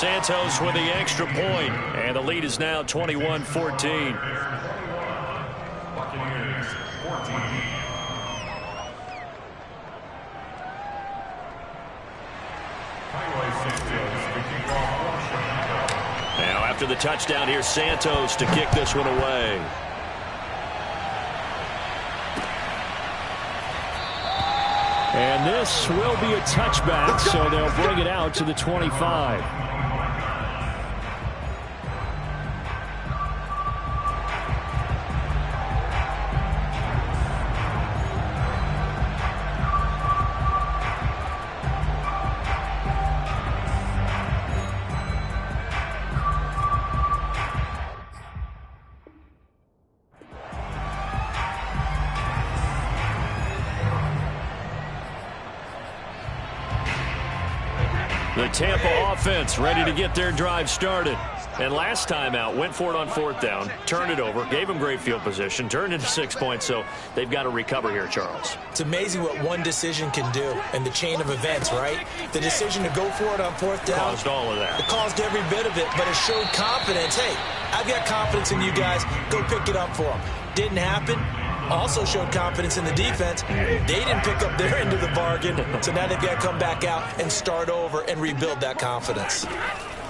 Santos with the extra point, and the lead is now 21-14. Now after the touchdown, here's Santos to kick this one away. And this will be a touchback, so they'll bring it out to the 25. The Tampa offense ready to get their drive started. And last time out, went for it on 4th down, turned it over, gave them great field position, turned into 6 points, so they've got to recover here, Charles. It's amazing what one decision can do in the chain of events, right? The decision to go for it on 4th down. Caused all of that. It caused every bit of it, but it showed confidence. Hey, I've got confidence in you guys. Go pick it up for them. Didn't happen. Also showed confidence in the defense. They didn't pick up their end of the bargain, so now they've got to come back out and start over and rebuild that confidence.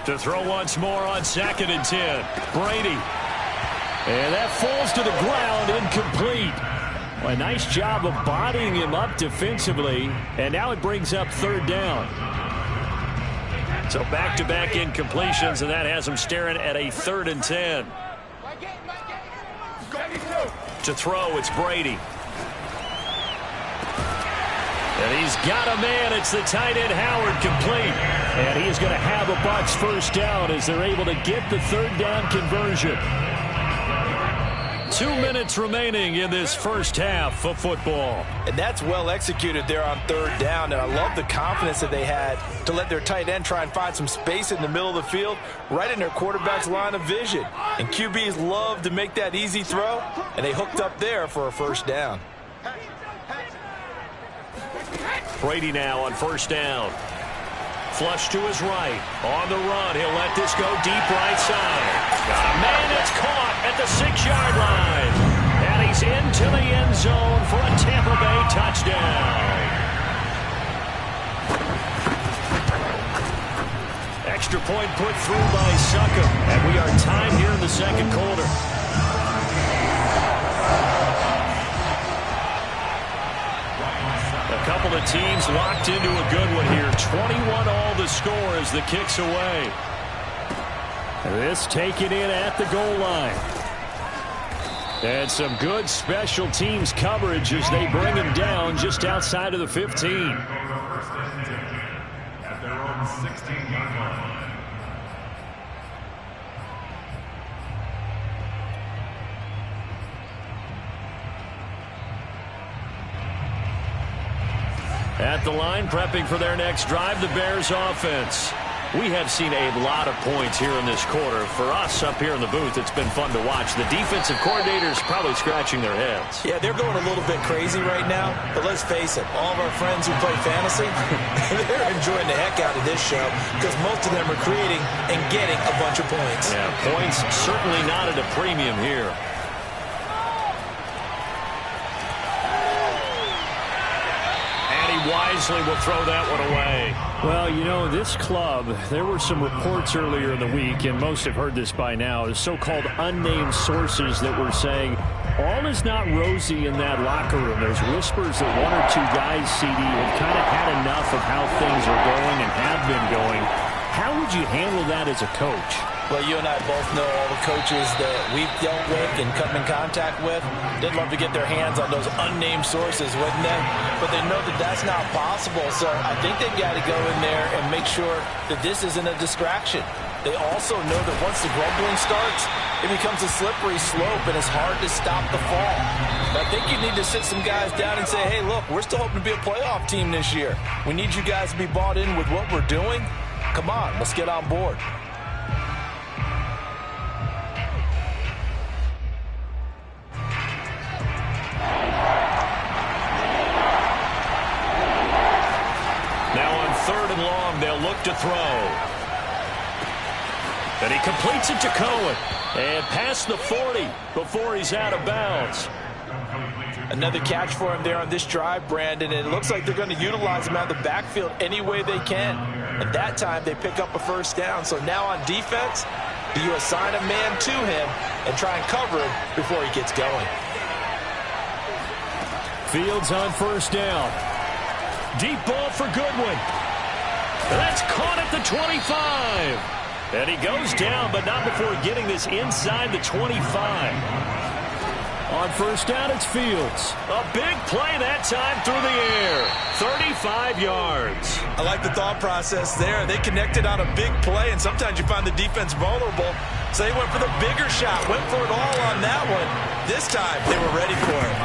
To throw once more on 2nd and 10. Brady. And that falls to the ground, incomplete. Well, a nice job of bodying him up defensively, and now it brings up 3rd down. So back-to-back incompletions, and that has them staring at a 3rd and 10. To throw, it's Brady. And he's got a man. It's the tight end, Howard, complete. And he's going to have a Bucs 1st down as they're able to get the 3rd down conversion. 2 minutes remaining in this first half of football. And that's well executed there on 3rd down. And I love the confidence that they had to let their tight end try and find some space in the middle of the field, right in their quarterback's line of vision. And QBs love to make that easy throw, and they hooked up there for a 1st down. Brady now on 1st down. Flush to his right. On the run. He'll let this go deep right side. Got a man that's caught at the 6-yard line. And he's into the end zone for a Tampa Bay touchdown. Extra point put through by Succop. And we are tied here in the 2nd quarter. A couple of teams locked into a good one here. 21 all the score as the kick's away. This taken in at the goal line. And some good special teams coverage as they bring him down just outside of the 15. At the line, prepping for their next drive, the Bears offense. We have seen a lot of points here in this quarter. For us up here in the booth, it's been fun to watch. The defensive coordinators probably scratching their heads. Yeah, they're going a little bit crazy right now, but let's face it, all of our friends who play fantasy, they're enjoying the heck out of this show because most of them are creating and getting a bunch of points. Yeah, points certainly not at a premium here. Wisely will throw that one away. Well, you know, this club, there were some reports earlier in the week, and most have heard this by now, the so-called unnamed sources that were saying all is not rosy in that locker room. There's whispers that 1 or 2 guys, CD, have kind of had enough of how things are going and have been going. How would you handle that as a coach? Well, you and I both know all the coaches that we've dealt with and come in contact with. They'd love to get their hands on those unnamed sources, wouldn't they? But they know that that's not possible. So I think they've got to go in there and make sure that this isn't a distraction. They also know that once the grumbling starts, it becomes a slippery slope and it's hard to stop the fall. But I think you need to sit some guys down and say, hey, look, we're still hoping to be a playoff team this year. We need you guys to be bought in with what we're doing. Come on, let's get on board. Now on 3rd and long, they'll look to throw. And he completes it to Cohen. And past the 40 before he's out of bounds. Another catch for him there on this drive, Brandon. And it looks like they're going to utilize him out of the backfield any way they can. And that time they pick up a first down. So now on defense, do you assign a man to him and try and cover him before he gets going? Fields on first down. Deep ball for Goodwin. That's caught at the 25. And he goes down, but not before getting this inside the 25. On first down, it's Fields. A big play that time through the air. 35 yards. I like the thought process there. They connected on a big play, and sometimes you find the defense vulnerable. So they went for the bigger shot, went for it all on that one. This time, they were ready for it.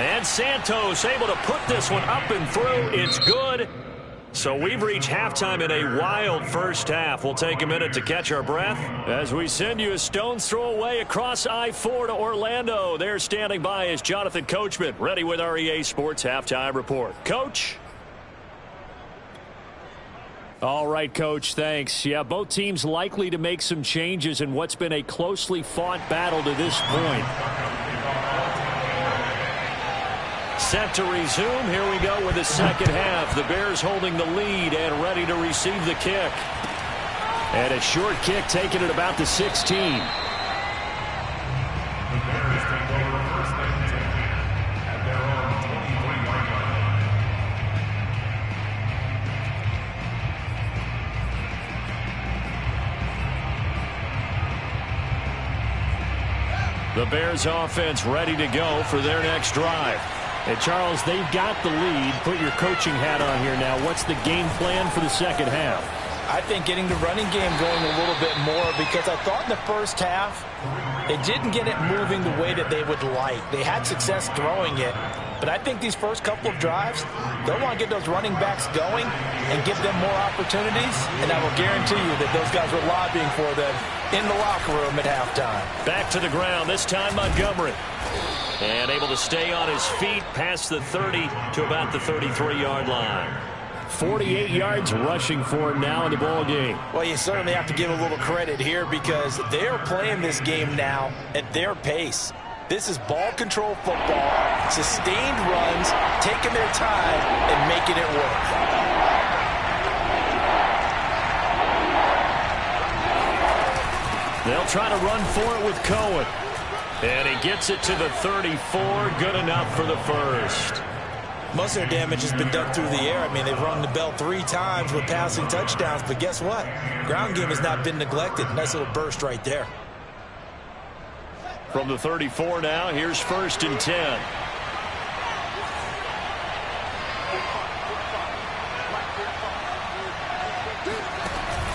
And Santos able to put this one up and through. It's good. So we've reached halftime in a wild first half. We'll take a minute to catch our breath as we send you a stone's throw away across I-4 to Orlando. There standing by is Jonathan Coachman, ready with our EA Sports Halftime Report. Coach? All right, Coach, thanks. Yeah, both teams likely to make some changes in what's been a closely fought battle to this point. Set to resume. Here we go with the second half. The Bears holding the lead and ready to receive the kick. And a short kick taken at about the 16. The Bears offense ready to go for their next drive. And, Charles, they've got the lead. Put your coaching hat on here now. What's the game plan for the second half? I think getting the running game going a little bit more, because I thought in the first half they didn't get it moving the way that they would like. They had success throwing it, but I think these first couple of drives, they'll want to get those running backs going and give them more opportunities, and I will guarantee you that those guys were lobbying for them in the locker room at halftime. Back to the ground, this time Montgomery. And able to stay on his feet past the 30 to about the 33-yard line. 48 yards rushing for him now in the ball game. Well, you certainly have to give a little credit here because they're playing this game now at their pace. This is ball control football, sustained runs, taking their time and making it work. They'll try to run for it with Cohen. And he gets it to the 34. Good enough for the first. Most of their damage has been done through the air. I mean, they've rung the bell 3 times with passing touchdowns. But guess what? Ground game has not been neglected. Nice little burst right there. From the 34 now, here's 1st and 10.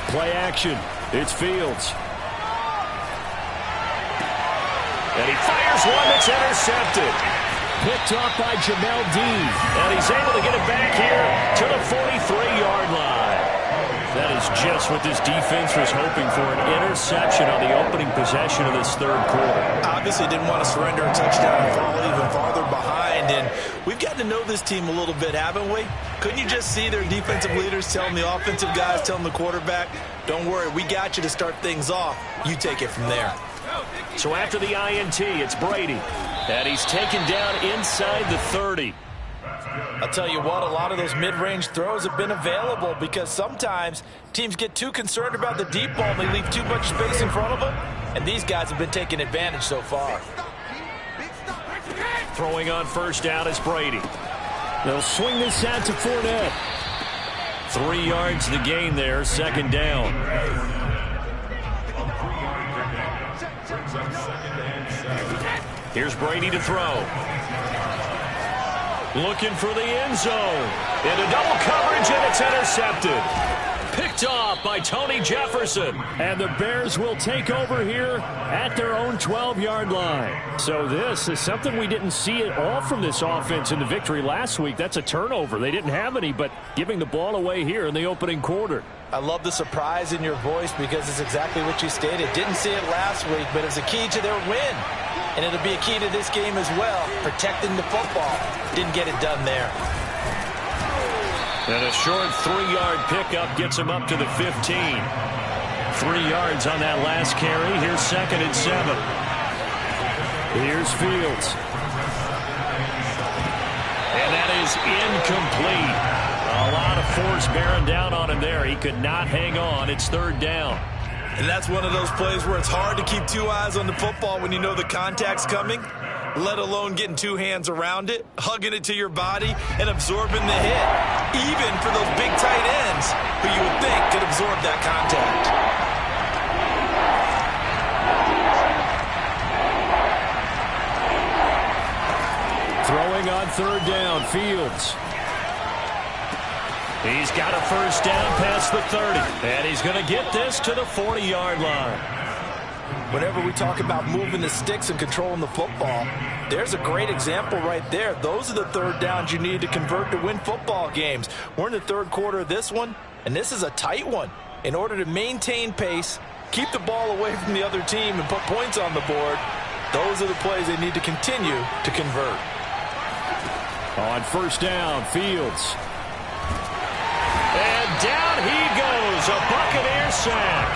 Play action. It's Fields. And he fires one that's intercepted. Picked off by Jamel Dean. And he's able to get it back here to the 43-yard line. That is just what this defense was hoping for, an interception on the opening possession of this third quarter. Obviously didn't want to surrender a touchdown and fall even farther behind. And we've gotten to know this team a little bit, haven't we? Couldn't you just see their defensive leaders telling the offensive guys, telling the quarterback, don't worry, we got you to start things off. You take it from there. So after the INT, it's Brady. And he's taken down inside the 30. I'll tell you what, a lot of those mid-range throws have been available because sometimes teams get too concerned about the deep ball and they leave too much space in front of them. And these guys have been taking advantage so far. Throwing on first down is Brady. They'll swing this out to Fournette. 3 yards the gain there, 2nd down. Here's Brady to throw. Looking for the end zone. Into double coverage, and it's intercepted. Picked off by Tony Jefferson. And the Bears will take over here at their own 12-yard line. So this is something we didn't see at all from this offense in the victory last week. That's a turnover. They didn't have any, but giving the ball away here in the opening quarter. I love the surprise in your voice because it's exactly what you stated. Didn't see it last week, but it's a key to their win. And it'll be a key to this game as well, protecting the football. Didn't get it done there. And a short 3-yard pickup gets him up to the 15. 3 yards on that last carry. Here's 2nd and 7. Here's Fields. And that is incomplete. A lot of force bearing down on him there. He could not hang on. It's 3rd down. And that's one of those plays where it's hard to keep 2 eyes on the football when you know the contact's coming, let alone getting 2 hands around it, hugging it to your body, and absorbing the hit, even for those big tight ends who you would think could absorb that contact. Throwing on 3rd down, Fields. He's got a 1st down past the 30, and he's going to get this to the 40-yard line. Whenever we talk about moving the sticks and controlling the football, there's a great example right there. Those are the 3rd downs you need to convert to win football games. We're in the 3rd quarter of this one, and this is a tight one. In order to maintain pace, keep the ball away from the other team, and put points on the board, those are the plays they need to continue to convert. On 1st down, Fields. And down he goes, a Buccaneer sack.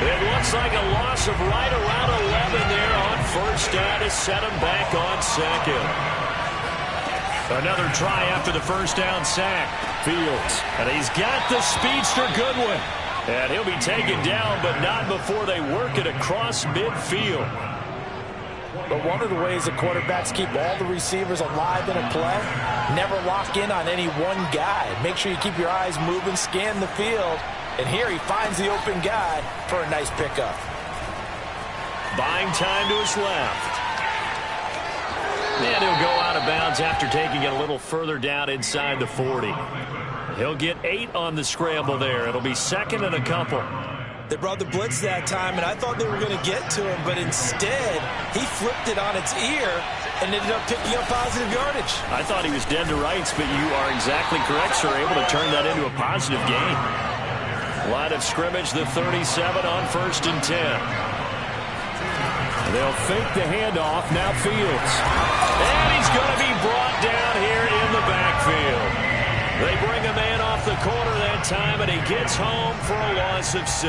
It looks like a loss of right around 11 there on 1st down to set him back on 2nd. Another try after the 1st down sack. Fields, and he's got the speedster Goodwin. And he'll be taken down, but not before they work it across midfield. But one of the ways the quarterbacks keep all the receivers alive in a play, never lock in on any one guy. Make sure you keep your eyes moving, scan the field. And here he finds the open guy for a nice pickup. Buying time to his left. And he'll go out of bounds after taking it a little further down inside the 40. He'll get 8 on the scramble there. It'll be 2nd and a couple. They brought the blitz that time, and I thought they were going to get to him, but instead, he flipped it on its ear and ended up picking up positive yardage. I thought he was dead to rights, but you are exactly correct, sir. Able to turn that into a positive gain. Line of scrimmage, the 37 on 1st and 10. They'll fake the handoff. Now Fields. And he's going to be brought down here in the backfield. They bring a man off the corner that time, and he gets home for a loss of 6.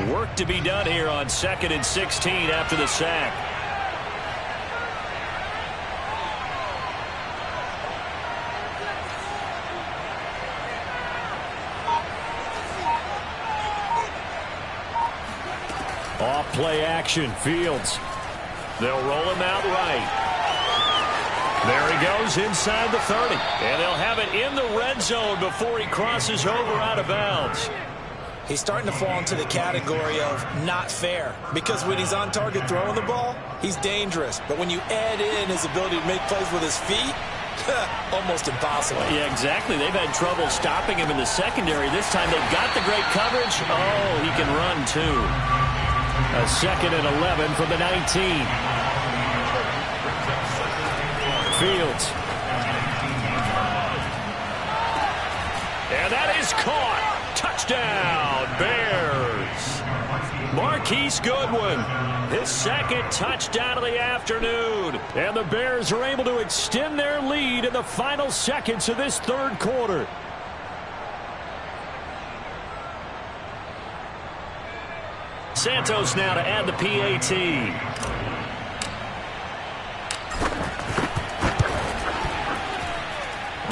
Work to be done here on 2nd and 16 after the sack. Off play action, Fields. They'll roll him out right. There he goes inside the 30. And they'll have it in the red zone before he crosses over out of bounds. He's starting to fall into the category of not fair, because when he's on target throwing the ball, he's dangerous. But when you add in his ability to make plays with his feet, almost impossible. Yeah, exactly. They've had trouble stopping him in the secondary. This time they've got the great coverage. Oh, he can run too. A 2nd and 11 from the 19. Fields. And that is caught. Touchdown, Bears. Marquise Goodwin, his 2nd touchdown of the afternoon. And the Bears are able to extend their lead in the final seconds of this 3rd quarter. Santos now to add the PAT.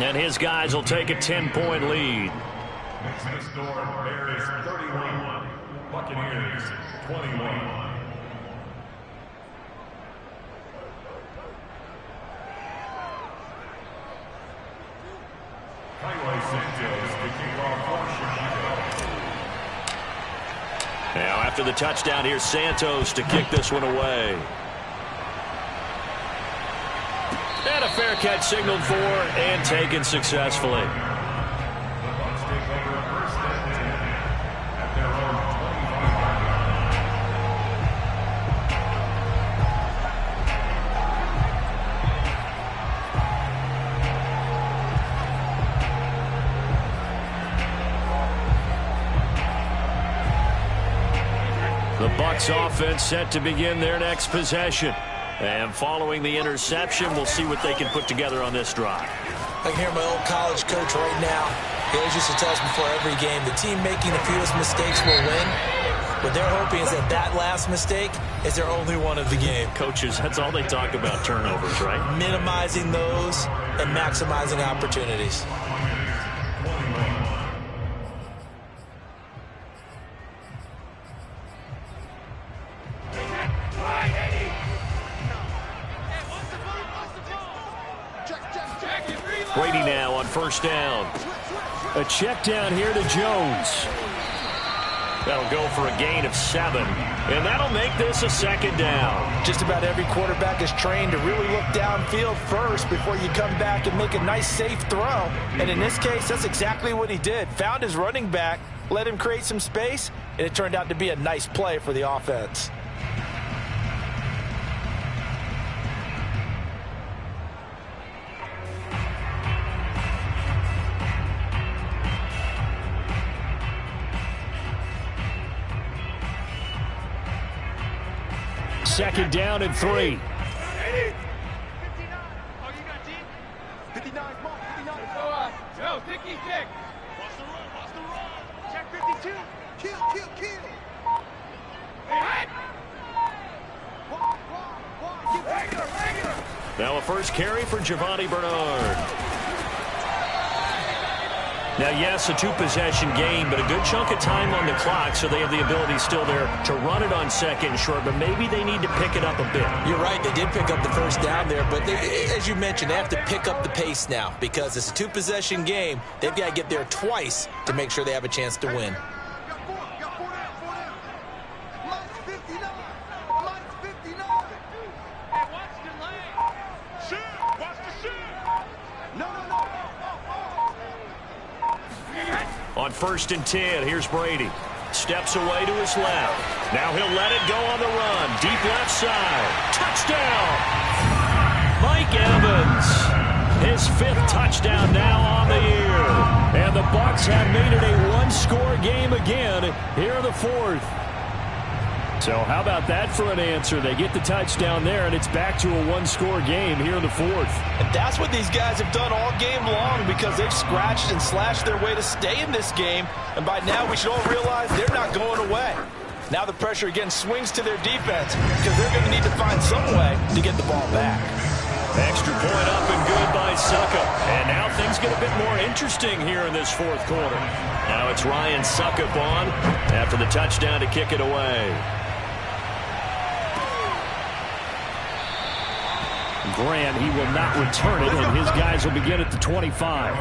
And his guys will take a 10-point lead. Next to the score, Bears 31, Buccaneers 21. Highway Santos to kick off for Chicago. Now after the touchdown, here's Santos to kick this one away. And a fair catch signaled for and taken successfully. The Bucs take over 1st and 10 at their own 25. The Bucs offense set to begin their next possession. And following the interception, we'll see what they can put together on this drive. I can hear my old college coach right now. Guys used to tell us before every game, the team making the fewest mistakes will win. What they're hoping is that last mistake is their only one of the game. Coaches, that's all they talk about, turnovers, right? Minimizing those and maximizing opportunities. Brady now on first down. A check down here to Jones. That'll go for a gain of 7. And that'll make this a second down. Just about every quarterback is trained to really look downfield first before you come back and make a nice, safe throw. And in this case, that's exactly what he did. Found his running back, let him create some space, and it turned out to be a nice play for the offense. Second down and 3. 59. Oh, you got G? 59, Mark, 59. Joe, Dicky, Dick. Watch the run. Check 52. Kill. Hey, Now a first carry for Giovanni Bernard. Now, yes, a two-possession game, but a good chunk of time on the clock, so they have the ability still there to run it on second and short, but maybe they need to pick it up a bit. You're right. They did pick up the first down there, but as you mentioned, they have to pick up the pace now because it's a two-possession game. They've got to get there twice to make sure they have a chance to win. Got four down. Mike's 59. Hey, watch the lane. Shoot. Watch the shoot. No. On first and 10, here's Brady. Steps away to his left. Now he'll let it go on the run. Deep left side. Touchdown! Mike Evans. His 5th touchdown now on the year. And the Bucs have made it a one-score game again here in the 4th. So how about that for an answer? They get the touchdown there, and it's back to a one-score game here in the 4th. And that's what these guys have done all game long because they've scratched and slashed their way to stay in this game. And by now, we should all realize they're not going away. Now the pressure again swings to their defense because they're going to need to find some way to get the ball back. Extra point up and good by Suckup. And now things get a bit more interesting here in this 4th quarter. Now it's Ryan Suckup on after the touchdown to kick it away. Grant, he will not return it, and his guys will begin at the 25.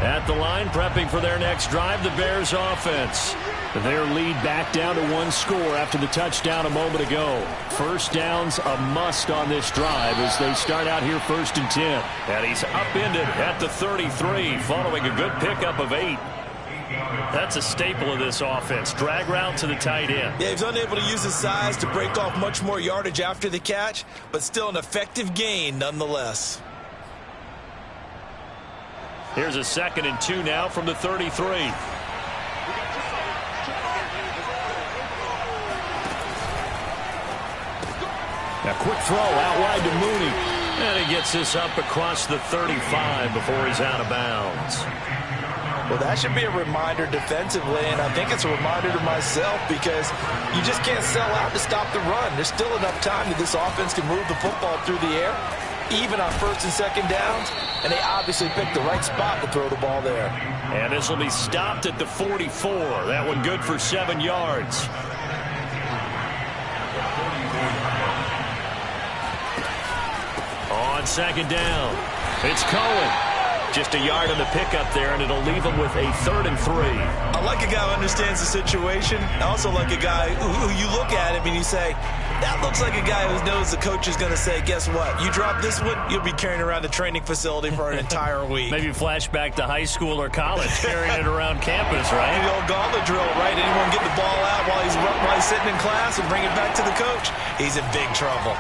At the line, prepping for their next drive, the Bears offense. Their lead back down to 1 score after the touchdown a moment ago. First down's a must on this drive as they start out here 1st and 10. And he's upended at the 33 following a good pickup of 8. That's a staple of this offense. Drag route to the tight end. Yeah, he's unable to use his size to break off much more yardage after the catch, but still an effective gain nonetheless. Here's a 2nd and 2 now from the 33. A quick throw out wide to Mooney. And he gets this up across the 35 before he's out of bounds. Well, that should be a reminder defensively, and I think it's a reminder to myself because you just can't sell out to stop the run. There's still enough time that this offense can move the football through the air, even on 1st and 2nd downs, and they obviously picked the right spot to throw the ball there. And this will be stopped at the 44. That one good for 7 yards. On 2nd down, it's Cohen. Just a yard on the pickup there, and it'll leave him with a 3rd and 3. I like a guy who understands the situation. I also like a guy who you look at him and you say, that looks like a guy who knows the coach is going to say, guess what? You drop this one, you'll be carrying around the training facility for an entire week. Maybe flashback to high school or college, carrying it around campus, right? The old gauntlet drill, right? Anyone get the ball out while he's sitting in class and bring it back to the coach? He's in big trouble.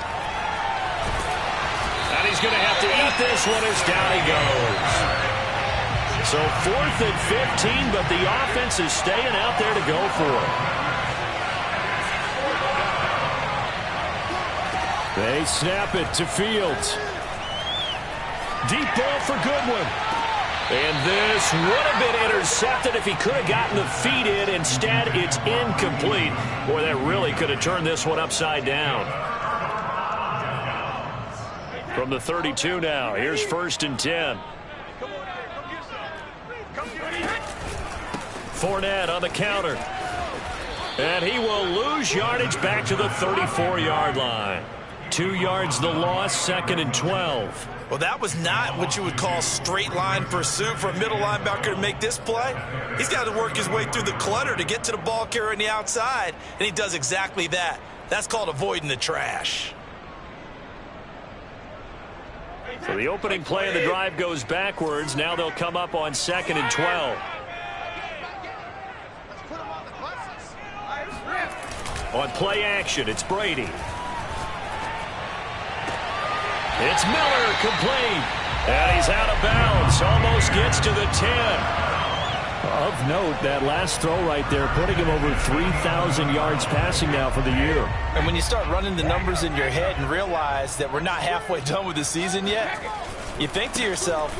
And he's going to have to eat this one as down he goes. So 4th and 15, but the offense is staying out there to go for it. They snap it to Fields. Deep ball for Goodwin. And this would have been intercepted if he could have gotten the feet in. Instead, it's incomplete. Boy, that really could have turned this one upside down. From the 32 now, here's 1st and 10. Fournette on the counter. And he will lose yardage back to the 34-yard line. 2 yards the loss, 2nd and 12. Well, that was not what you would call straight line pursuit for a middle linebacker to make this play. He's got to work his way through the clutter to get to the ball carrier on the outside, and he does exactly that. That's called avoiding the trash. So the opening play of the drive goes backwards. Now they'll come up on 2nd and 12. On play action, it's Brady. It's Miller, complete. And he's out of bounds. Almost gets to the 10. Of note, that last throw right there, putting him over 3,000 yards passing now for the year. And when you start running the numbers in your head and realize that we're not halfway done with the season yet, you think to yourself,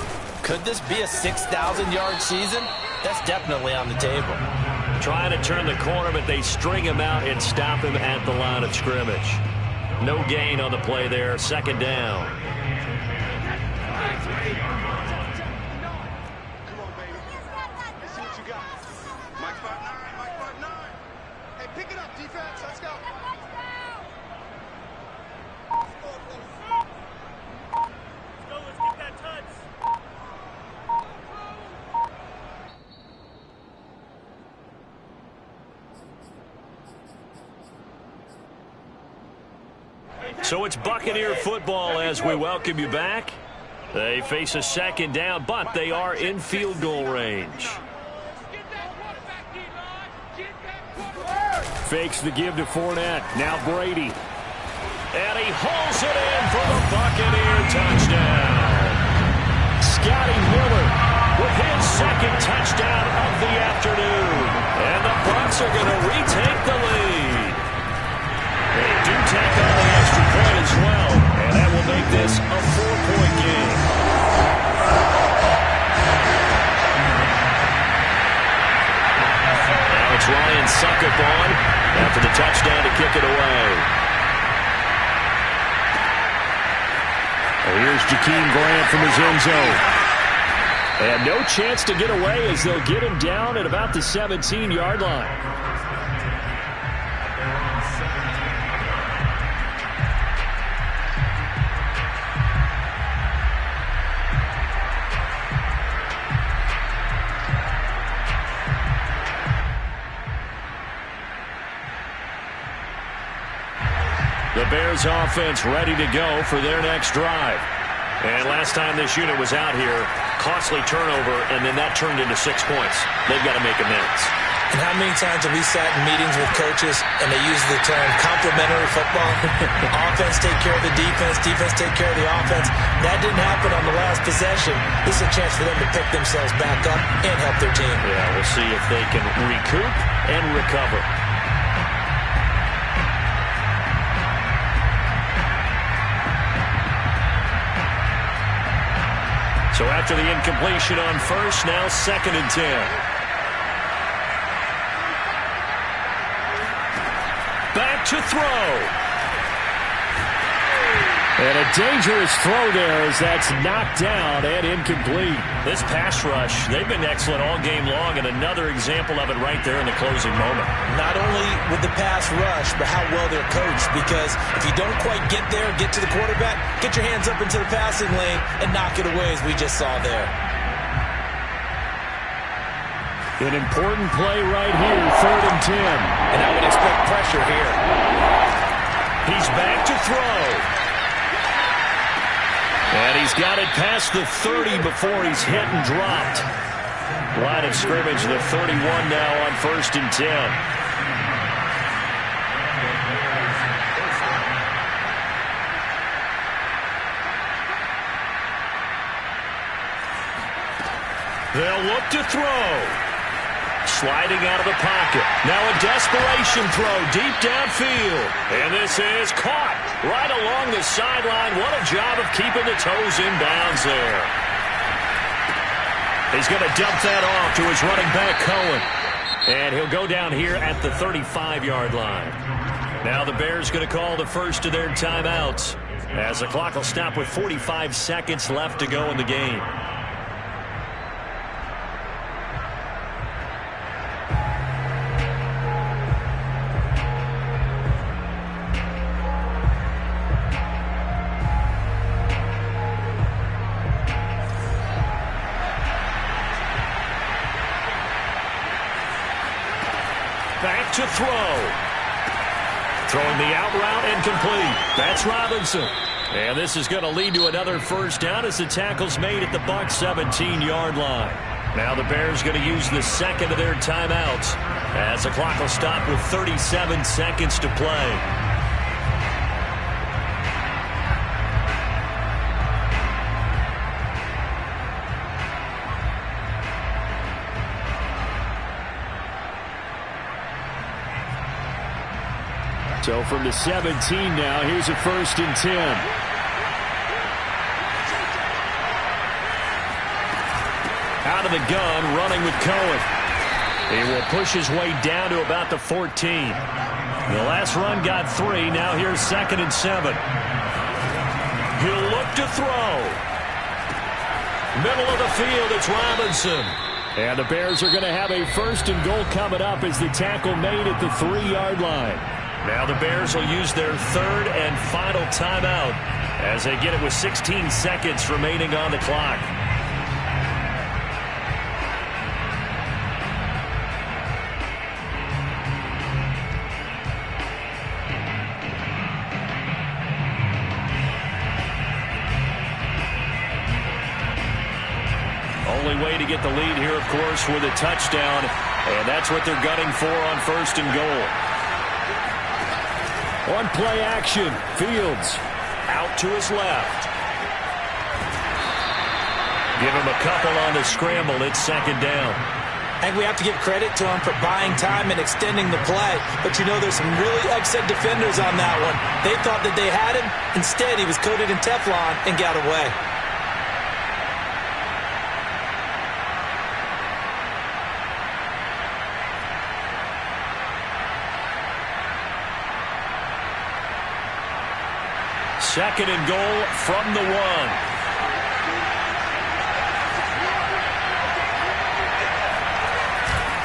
could this be a 6,000-yard season? That's definitely on the table. Trying to turn the corner, but they string him out and stop him at the line of scrimmage. No gain on the play there. 2nd down. Come on, baby. Let's see what you got. Mike 5'9", Mike 5'9". Hey, pick it up, defense. Let's go. Let's get that touch. So it's Buccaneer football as we welcome you back. They face a 2nd down, but they are in field goal range. Fakes the give to Fournette. Now Brady. And he hauls it in for the Buccaneer touchdown. Scotty Miller With his 2nd touchdown of the afternoon. And the Bucs are going to retake the lead. They do tack on the extra point as well, and that will make this a 4-point game. Now it's Ryan Suckup on after the touchdown to kick it away. Here's Jakeem Grant from his end zone. And no chance to get away as they'll get him down at about the 17-yard line. The Bears offense ready to go for their next drive. And last time this unit was out here, costly turnover, and then that turned into 6 points. They've got to make amends. And how many times have we sat in meetings with coaches and they use the term complementary football? Offense take care of the defense, defense take care of the offense. That didn't happen on the last possession. This is a chance for them to pick themselves back up and help their team. Yeah, we'll see if they can recoup and recover. So after the incompletion on first, now 2nd and 10. Back to throw. And a dangerous throw there as that's knocked down and incomplete. This pass rush, they've been excellent all game long, and another example of it right there in the closing moment. Not only with the pass rush, but how well they're coached, because if you don't quite get there, get to the quarterback, get your hands up into the passing lane and knock it away as we just saw there. An important play right here, 3rd and 10. And I would expect pressure here. He's back to throw. And he's got it past the 30 before he's hit and dropped. Line of scrimmage, the 31 now on 1st and 10. They'll look to throw. Sliding out of the pocket. Now a desperation throw deep downfield. And this is caught. right along the sideline. What a job of keeping the toes in bounds there. He's going to dump that off to his running back, Cohen. And he'll go down here at the 35-yard line. Now the Bears going to call the first of their timeouts, as the clock will stop with 45 seconds left to go in the game. Back to throw. Throwing the out route incomplete. That's Robinson. And this is going to lead to another first down as the tackle's made at the Bucs 17-yard line. Now the Bears going to use the second of their timeouts as the clock will stop with 37 seconds to play. So from the 17 now, here's a 1st and 10. Out of the gun, running with Cohen. He will push his way down to about the 14. The last run got 3. Now here's 2nd and 7. He'll look to throw. Middle of the field, it's Robinson. And the Bears are going to have a 1st and goal coming up as the tackle made at the 3-yard line. Now the Bears will use their 3rd and final timeout as they get it with 16 seconds remaining on the clock. Only way to get the lead here, of course, with a touchdown, and that's what they're gunning for on 1st and goal. On play action, Fields out to his left. Give him a couple on the scramble. It's 2nd down. I think we have to give credit to him for buying time and extending the play. But, you know, there's some really upset defenders on that one. They thought that they had him. Instead, he was coated in Teflon and got away. Second and goal from the 1.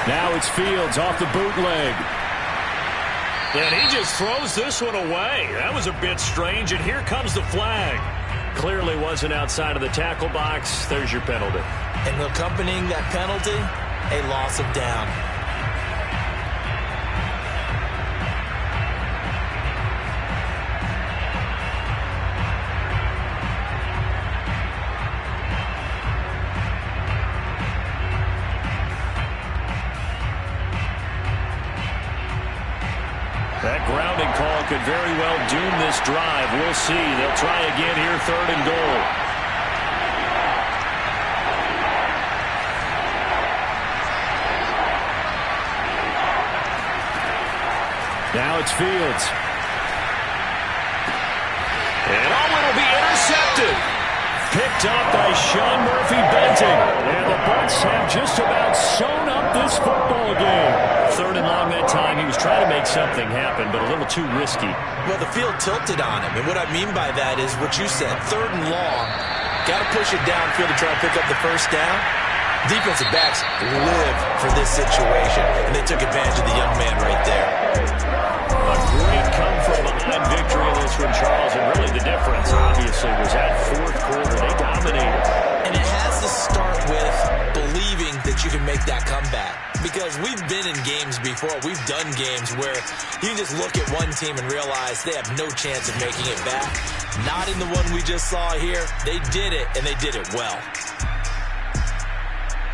Now it's Fields off the bootleg. And he just throws this one away. That was a bit strange, and here comes the flag. Clearly wasn't outside of the tackle box. There's your penalty. And accompanying that penalty, a loss of down. That grounding call could very well doom this drive. We'll see. They'll try again here, 3rd and goal. Now it's Fields. And it'll be intercepted. Picked up by Sean Murphy-Benting. And the Bucs have just about sewn up this football game. 3rd and long that time. He was trying to make something happen, but a little too risky. Well, the field tilted on him. And what I mean by that is what you said. 3rd and long. Got to push it downfield to try to pick up the 1st down. Defensive backs live for this situation. And they took advantage of the young man right there. A great come-from-behind victory in this one, Charles. And really the difference, obviously, was that 4th quarter. They dominated. And it has to start with believing that you can make that comeback. Because we've been in games before. We've done games where you just look at one team and realize they have no chance of making it back. Not in the one we just saw here. They did it, and they did it well.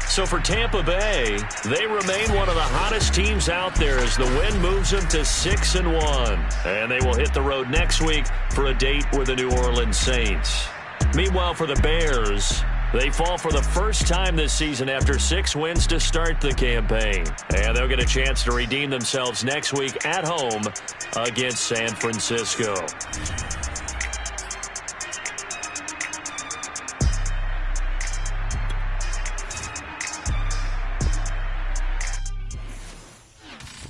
So for Tampa Bay, they remain one of the hottest teams out there as the win moves them to 6-1. And they will hit the road next week for a date with the New Orleans Saints. Meanwhile, for the Bears, They fall for the first time this season after 6 wins to start the campaign. And they'll get a chance to redeem themselves next week at home against San Francisco.